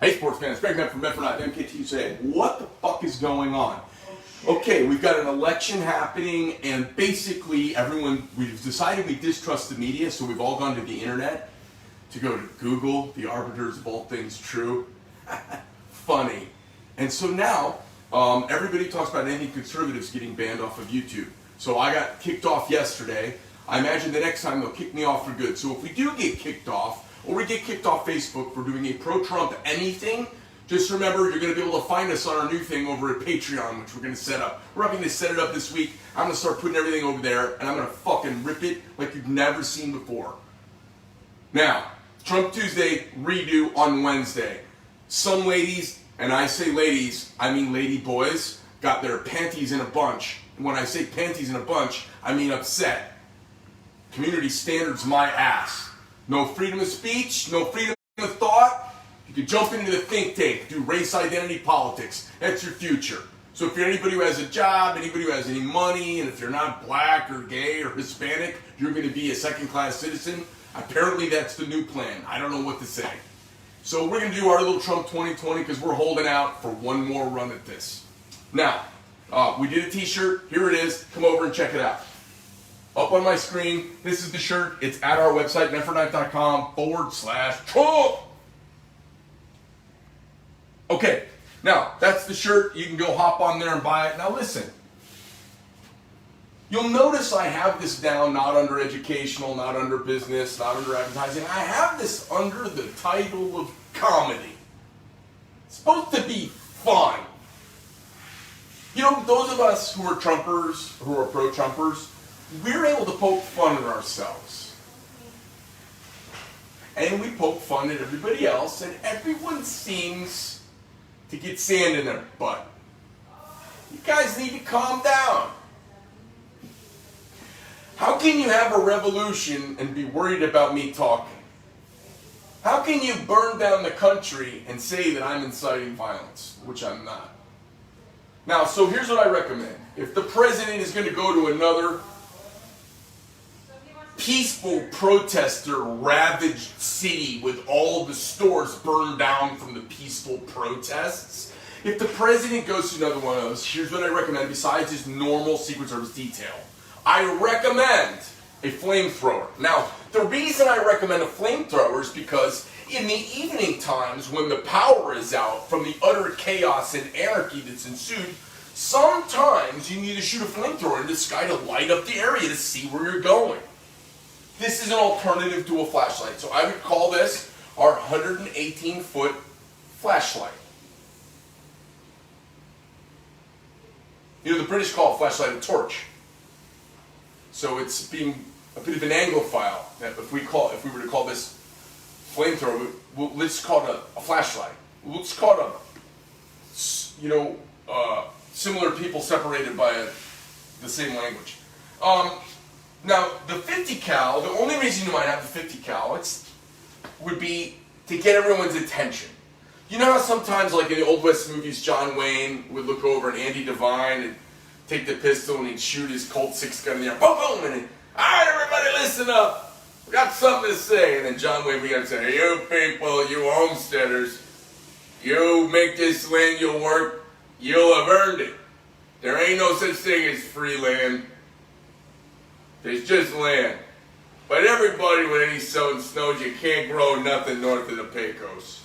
Hey sports fans, Greg Matt from Medford MKT saying, what the fuck is going on? Okay, we've got an election happening, and basically we've decided we distrust the media, so we've all gone to the internet to go to Google, the arbiters of all things true. Funny. And so now, everybody talks about anti-conservatives getting banned off of YouTube. So I got kicked off yesterday. I imagine the next time they'll kick me off for good. So if we do get kicked off, or we get kicked off Facebook for doing a pro-Trump anything, just remember you're going to be able to find us on our new thing over at Patreon, which we're going to set up. We're going to set it up this week. I'm going to start putting everything over there, and I'm going to fucking rip it like you've never seen before. Now, Trump Tuesday redo on Wednesday. Some ladies, and I say ladies, I mean lady boys, got their panties in a bunch. And when I say panties in a bunch, I mean upset. Community standards my ass. No freedom of speech, no freedom of thought. You can jump into the think tank, do race identity politics. That's your future. So if you're anybody who has a job, anybody who has any money, and if you're not black or gay or Hispanic, you're going to be a second-class citizen. Apparently that's the new plan. I don't know what to say. So we're going to do our little Trump 2020 because we're holding out for one more run at this. Now, we did a t-shirt. Here it is. Come over and check it out. Up on my screen, this is the shirt. It's at our website, medfordknife.com/Trump. Okay, now that's the shirt. You can go hop on there and buy it. Now listen, you'll notice I have this down not under educational, not under business, not under advertising. I have this under the title of comedy. It's supposed to be fun. You know, those of us who are Trumpers, who are pro-Trumpers, we're able to poke fun at ourselves. And we poke fun at everybody else, and everyone seems to get sand in their butt. You guys need to calm down. How can you have a revolution and be worried about me talking? How can you burn down the country and say that I'm inciting violence, which I'm not? Now, so here's what I recommend. If the president is going to go to another peaceful protester ravaged city with all the stores burned down from the peaceful protests, if the president goes to another one of those, here's what I recommend besides his normal Secret Service detail. I recommend a flamethrower. Now, the reason I recommend a flamethrower is because in the evening times when the power is out from the utter chaos and anarchy that's ensued, sometimes you need to shoot a flamethrower in the sky to light up the area to see where you're going. This is an alternative to a flashlight. So I would call this our 118-foot flashlight. You know, the British call a flashlight a torch. So it's being a bit of an Anglophile. That if we were to call this flamethrower, let's call it a flashlight. Let's call it similar people separated by the same language. Now, the 50 cal, the only reason you might have the 50 cal would be to get everyone's attention. You know how sometimes, like in the Old West movies, John Wayne would look over at Andy Devine and take the pistol and he'd shoot his Colt 6 gun in the air, boom, boom, and all right, everybody listen up. We got something to say. And then John Wayne began to say, hey, you people, you homesteaders, you make this land your work, you'll have earned it. There ain't no such thing as free land. There's just land. But everybody with any southern knows you can't grow nothing north of the Pecos.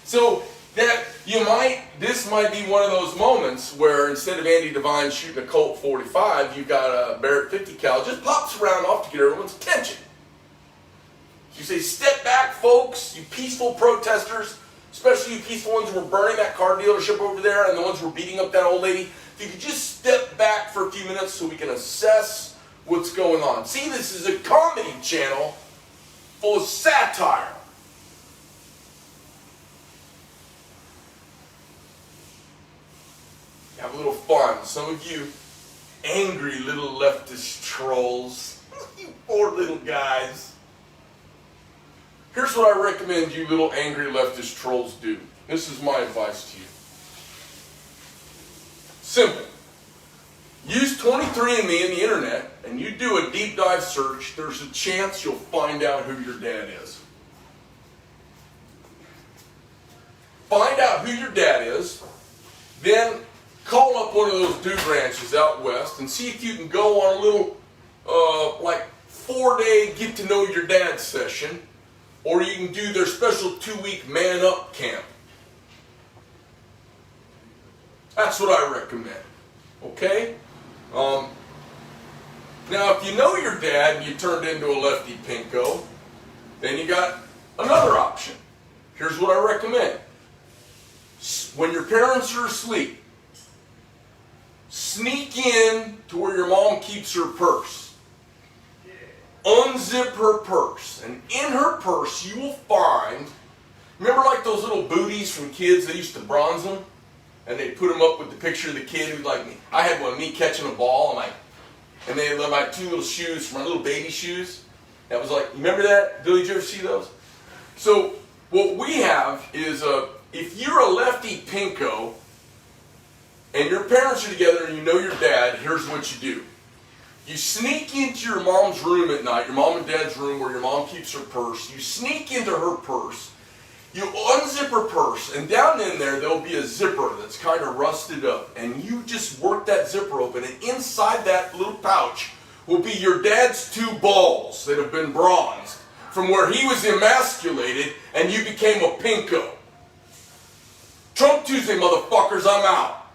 So this might be one of those moments where instead of Andy Devine shooting a Colt 45, you've got a Barrett 50 cal, just pops around off to get everyone's attention. You say, step back, folks, you peaceful protesters, especially you peaceful ones who were burning that car dealership over there and the ones who were beating up that old lady. If you could just step back for a few minutes so we can assess what's going on. See, this is a comedy channel full of satire. Have a little fun. Some of you angry little leftist trolls, you poor little guys. Here's what I recommend you little angry leftist trolls do. This is my advice to you. Simple. Use 23andMe in the internet and you do a deep dive search, there's a chance you'll find out who your dad is. out who your dad is, then call up one of those dude ranches out west and see if you can go on a little, like 4-day get to know your dad session, or you can do their special 2-week man up camp. That's what I recommend. Okay? Now, if you know your dad and you turned into a lefty pinko, then you got another option. Here's what I recommend. When your parents are asleep, sneak in to where your mom keeps her purse. Unzip her purse, and in her purse you will find, remember like those little booties from kids, they used to bronze them? And they put them up with the picture of the kid who's like me. I had one of me catching a ball, and they had my 2 little shoes, my little baby shoes. That was like, you remember that? Billy, did you ever see those? So what we have is, if you're a lefty pinko, and your parents are together and you know your dad, here's what you do. You sneak into your mom's room at night, your mom and dad's room where your mom keeps her purse. You sneak into her purse. You unzip her purse, and down in there, there'll be a zipper that's kind of rusted up. And you just work that zipper open, and inside that little pouch will be your dad's 2 balls that have been bronzed from where he was emasculated and you became a pinko. Trump Tuesday, motherfuckers, I'm out.